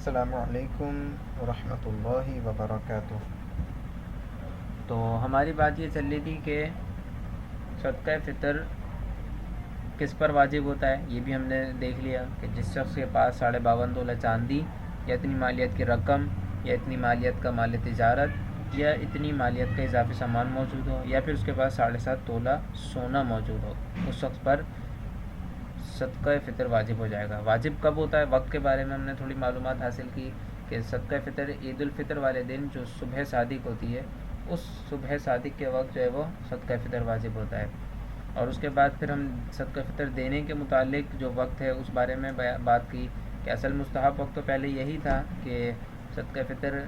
السلام علیکم ورحمۃ اللہ وبرکاتہ۔ تو ہماری بات یہ چل رہی تھی کہ صدقہ فطر کس پر واجب ہوتا ہے۔ یہ بھی ہم نے دیکھ لیا کہ جس شخص کے پاس 52.5 تولہ چاندی یا اتنی مالیت کی رقم یا اتنی مالیت کا مال تجارت یا اتنی مالیت کا اضافی سامان موجود ہو یا پھر اس کے پاس 7.5 تولہ سونا موجود ہو، اس شخص پر صدقہ فطر واجب ہو جائے گا۔ واجب کب ہوتا ہے؟ وقت کے بارے میں ہم نے تھوڑی معلومات حاصل کی کہ صدقہ فطر عید الفطر والے دن جو صبح صادق ہوتی ہے، اس صبح صادق کے وقت جو ہے وہ صدقہ فطر واجب ہوتا ہے۔ اور اس کے بعد پھر ہم صدقہ فطر دینے کے متعلق جو وقت ہے اس بارے میں بات کی کہ اصل مستحب وقت تو پہلے یہی تھا کہ صدقہ فطر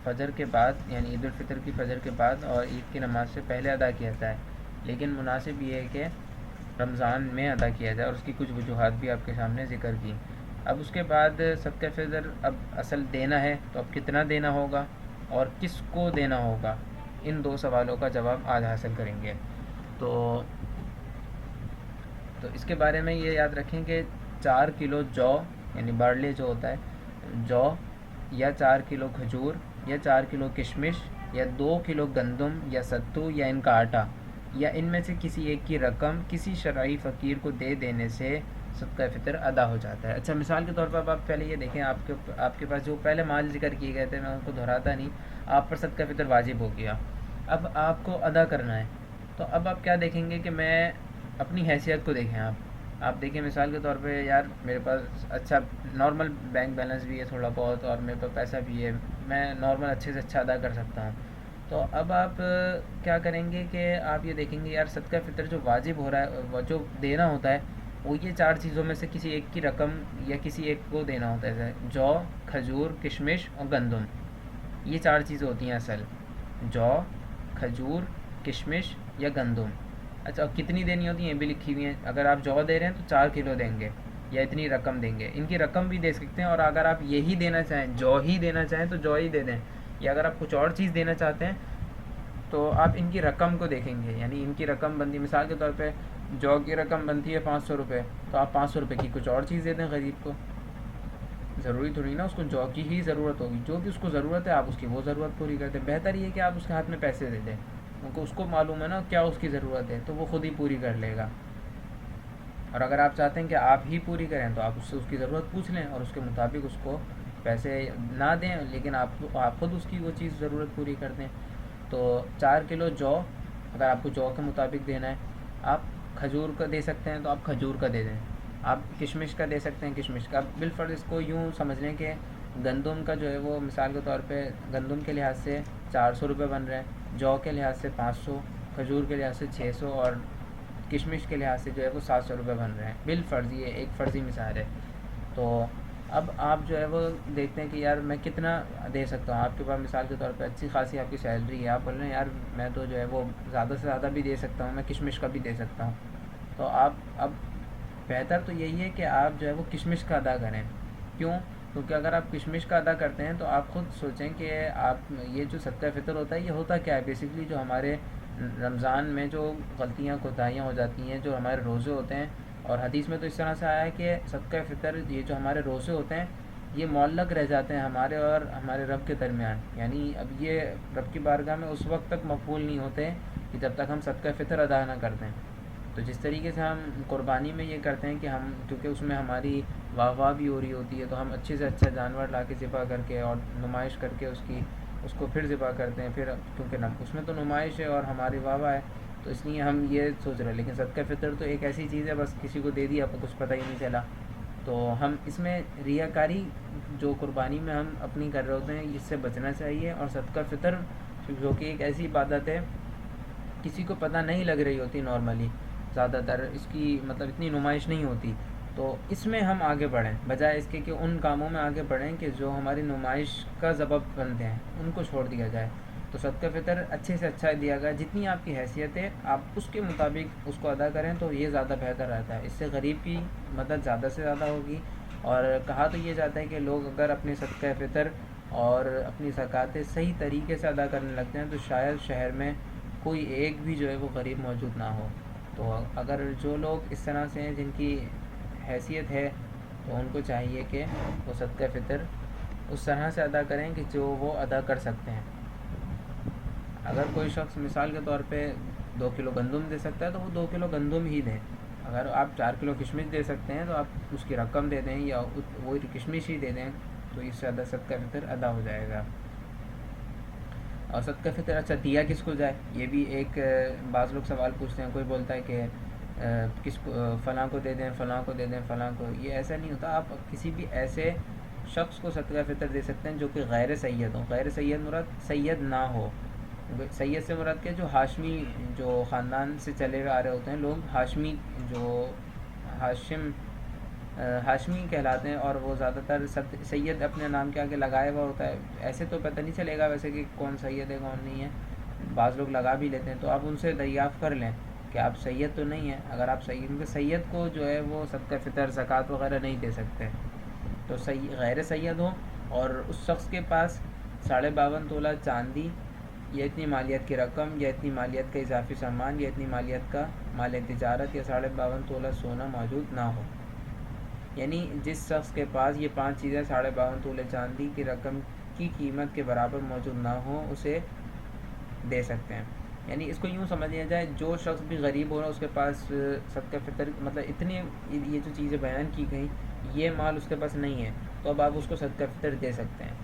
فجر کے بعد، یعنی عید الفطر کی فجر کے بعد اور عید کی نماز سے پہلے ادا کیا جاتا ہے، لیکن مناسب یہ ہے کہ رمضان میں ادا کیا جائے، اور اس کی کچھ وجوہات بھی آپ کے سامنے ذکر کی۔ اب اس کے بعد صدقہ فطر اب اصل دینا ہے تو اب کتنا دینا ہوگا اور کس کو دینا ہوگا، ان دو سوالوں کا جواب آج حاصل کریں گے۔ تو اس کے بارے میں یہ یاد رکھیں کہ 4 کلو جو یعنی بارلے جو ہوتا ہے جو، یا 4 کلو کھجور یا 4 کلو کشمش یا 2 کلو گندم یا ستو یا ان کا آٹا یا ان میں سے کسی ایک کی رقم کسی شرعی فقیر کو دے دینے سے صدقہ فطر ادا ہو جاتا ہے۔ اچھا، مثال کے طور پر آپ پہلے یہ دیکھیں، آپ کے پاس جو پہلے مال ذکر کیے گئے تھے میں ان کو دہراتا نہیں، آپ پر صدقہ فطر واجب ہو گیا، اب آپ کو ادا کرنا ہے، تو اب آپ کیا دیکھیں گے کہ میں اپنی حیثیت کو دیکھیں۔ آپ دیکھیں مثال کے طور پہ، یار میرے پاس اچھا نارمل بینک بیلنس بھی ہے تھوڑا بہت، اور میرے پاس پیسہ بھی ہے، میں نارمل اچھے سے اچھا ادا کر سکتا ہوں، تو اب آپ کیا کریں گے کہ آپ یہ دیکھیں گے یار صدقہ فطر جو واجب ہو رہا ہے، جو دینا ہوتا ہے وہ یہ 4 چیزوں میں سے کسی ایک کی رقم یا کسی ایک کو دینا ہوتا ہے، جیسے جو، کھجور، کشمش اور گندم، یہ 4 چیزیں ہوتی ہیں اصل، جو، کھجور، کشمش یا گندم۔ اچھا، اور کتنی دینی ہوتی ہیں یہ بھی لکھی ہوئی ہیں، اگر آپ جو دے رہے ہیں تو 4 کلو دیں گے یا اتنی رقم دیں گے، ان کی رقم بھی دے سکتے ہیں، اور اگر آپ یہی دینا چاہیں، جو ہی دینا چاہیں تو جو ہی دے دیں، یا اگر آپ کچھ اور چیز دینا چاہتے ہیں تو آپ ان کی رقم کو دیکھیں گے، یعنی ان کی رقم بنتی، مثال کے طور پہ جو کی رقم بنتی ہے 500 روپے، تو آپ 500 روپے کی کچھ اور چیز دے دیں غریب کو، ضروری تھوڑی نا اس کو جو کی ہی ضرورت ہوگی، جو بھی اس کو ضرورت ہے آپ اس کی وہ ضرورت پوری کر دیں۔ بہتر یہ کہ آپ اس کے ہاتھ میں پیسے دے دیں، کیونکہ اس کو معلوم ہے نا کیا اس کی ضرورت ہے، تو وہ خود ہی پوری کر لے گا۔ اور اگر آپ چاہتے ہیں کہ آپ ہی پوری کریں تو آپ اس سے اس کی ضرورت پوچھ لیں اور اس کے مطابق اس کو پیسے نہ دیں، لیکن آپ خود اس کی وہ چیز ضرورت پوری کر دیں۔ تو 4 کلو جو اگر آپ کو جو کے مطابق دینا ہے، آپ کھجور کا دے سکتے ہیں تو آپ کھجور کا دے دیں، آپ کشمش کا دے سکتے ہیں کشمش کا۔ بالفرض اس کو یوں سمجھ لیں کہ گندم کا جو ہے وہ مثال کے طور پہ گندم کے لحاظ سے 400 روپے بن رہے ہیں، جو کے لحاظ سے 500، کھجور کے لحاظ سے 600 اور کشمش کے لحاظ سے جو ہے وہ 700 روپے بن رہے ہیں، بالفرض یہ ایک فرضی مثال ہے۔ تو اب آپ جو ہے وہ دیکھتے ہیں کہ یار میں کتنا دے سکتا ہوں، آپ کے پاس مثال کے طور پہ اچھی خاصی آپ کی سیلری ہے، آپ بول رہے ہیں یار میں تو جو ہے وہ زیادہ سے زیادہ بھی دے سکتا ہوں، میں کشمش کا بھی دے سکتا ہوں، تو آپ اب بہتر تو یہی ہے کہ آپ جو ہے وہ کشمش کا ادا کریں۔ کیوں؟ کیونکہ اگر آپ کشمش کا ادا کرتے ہیں تو آپ خود سوچیں کہ آپ یہ جو صدقہ فطر ہوتا ہے یہ ہوتا کیا ہے، بیسکلی جو ہمارے رمضان میں جو غلطیاں کوتاہیاں ہو جاتی ہیں، جو ہمارے روزے ہوتے ہیں، اور حدیث میں تو اس طرح سے آیا ہے کہ صدقہ فطر یہ جو ہمارے روزے ہوتے ہیں یہ معلق رہ جاتے ہیں ہمارے اور ہمارے رب کے درمیان، یعنی اب یہ رب کی بارگاہ میں اس وقت تک مقبول نہیں ہوتے کہ جب تک ہم صدقہ فطر ادا نہ کرتے ہیں۔ تو جس طریقے سے ہم قربانی میں یہ کرتے ہیں کہ ہم کیونکہ اس میں ہماری واہ واہ بھی ہو رہی ہوتی ہے، تو ہم اچھے سے اچھا جانور لا کے ذبح کر کے اور نمائش کر کے اس کو پھر ذبح کرتے ہیں، پھر کیونکہ اس میں تو نمائش ہے اور ہماری واہ واہ ہے، تو اس لیے ہم یہ سوچ رہے ہیں، لیکن صدقہ فطر تو ایک ایسی چیز ہے بس کسی کو دے دیا آپ کو کچھ پتہ ہی نہیں چلا، تو ہم اس میں ریاکاری جو قربانی میں ہم اپنی کر رہے ہوتے ہیں اس سے بچنا چاہیے، اور صدقہ فطر جو کہ ایک ایسی عبادت ہے کسی کو پتہ نہیں لگ رہی ہوتی، نارملی زیادہ تر اس کی مطلب اتنی نمائش نہیں ہوتی، تو اس میں ہم آگے بڑھیں بجائے اس کے کہ ان کاموں میں آگے بڑھیں کہ جو ہماری نمائش کا سبب بنتے ہیں، ان کو چھوڑ دیا جائے۔ تو صدقہ فطر اچھے سے اچھا دیا گیا، جتنی آپ کی حیثیت ہے آپ اس کے مطابق اس کو ادا کریں تو یہ زیادہ بہتر رہتا ہے، اس سے غریب کی مدد زیادہ سے زیادہ ہوگی۔ اور کہا تو یہ جاتا ہے کہ لوگ اگر اپنے صدقہ فطر اور اپنی زکوٰۃ صحیح طریقے سے ادا کرنے لگتے ہیں تو شاید شہر میں کوئی ایک بھی جو ہے وہ غریب موجود نہ ہو۔ تو اگر جو لوگ اس طرح سے ہیں جن کی حیثیت ہے تو ان کو چاہیے کہ وہ صدقہ فطر اس طرح سے ادا کریں کہ جو وہ ادا کر سکتے ہیں. اگر کوئی شخص مثال کے طور پہ 2 کلو گندم دے سکتا ہے تو وہ 2 کلو گندم ہی دیں. اگر آپ 4 کلو کشمش دے سکتے ہیں تو آپ اس کی رقم دے دیں یا وہ کشمش ہی دے دیں, تو اس سے صدقہ فطر ادا ہو جائے گا. اور صدقہ فطر اچھا دیا کس کو جائے, یہ بھی ایک بعض لوگ سوال پوچھتے ہیں. کوئی بولتا ہے کہ کس کو, فلاں کو دے دیں, فلاں کو دے دیں, فلاں کو. یہ ایسا نہیں ہوتا. آپ کسی بھی ایسے شخص کو صدقہ فطر دے سکتے ہیں جو کہ غیر سید ہو. غیر سید مراد سید نہ ہو. سید سے مراد کیا, جو ہاشمی, جو خاندان سے چلے ہوئے آ رہے ہوتے ہیں لوگ, ہاشمی, جو ہاشمی کہلاتے ہیں, اور وہ زیادہ تر سید اپنے نام کے آگے لگایا ہوا ہوتا ہے. ایسے تو پتہ نہیں چلے گا ویسے کہ کون سید ہے کون نہیں ہے, بعض لوگ لگا بھی لیتے ہیں. تو آپ ان سے دریافت کر لیں کہ آپ سید تو نہیں ہیں. اگر آپ سید کو جو ہے وہ صدقہ فطر زکوٰۃ وغیرہ نہیں دے سکتے, تو غیر سید ہو اور اس شخص کے پاس 52.5 تولہ چاندی یا اتنی مالیت کی رقم یا اتنی مالیت کا اضافی سامان یا اتنی مالیت کا مال تجارت یا 52.5 تولہ سونا موجود نہ ہو. یعنی جس شخص کے پاس یہ 5 چیزیں 52.5 تولے چاندی کی رقم کی قیمت کے برابر موجود نہ ہوں اسے دے سکتے ہیں. یعنی اس کو یوں سمجھ لیا جائے, جو شخص بھی غریب ہو رہا ہے اس کے پاس صدقہ فطر مطلب اتنی یہ جو چیزیں بیان کی گئیں یہ مال اس کے پاس نہیں ہے, تو اب آپ اس کو صدقہ فطر دے سکتے ہیں.